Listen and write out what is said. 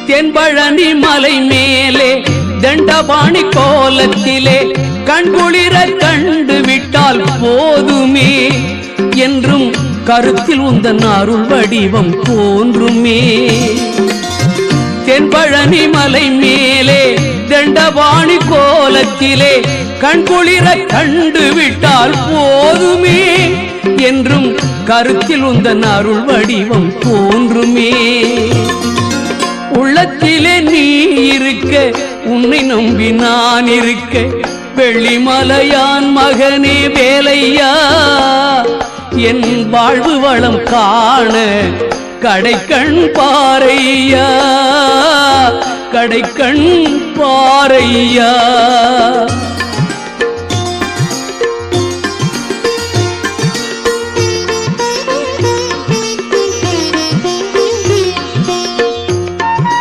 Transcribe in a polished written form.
தென்பழனி மலை மேலே தண்டபாணி கோலத்திலே கண்குளிர கண்டு விட்டால் போதுமே என்றும் கருத்தில் உந்தன் அருள் வடிவம் தோன்றுமே. தென்பழனி மலை மேலே தண்டபாணி கோலத்திலே கண்குளிர கண்டு விட்டால் போதுமே என்றும் கருத்தில் உந்தன் அருள் வடிவம் தோன்றுமே. உள்ளத்திலே நீ இருக்க உன்னை நம்பி நான் இருக்க வெள்ளிமலையான் மகனே வேலையா என் வாழ்வு வளம் காண கடைக்கண் பாரையா கடைக்கண் பாரையா.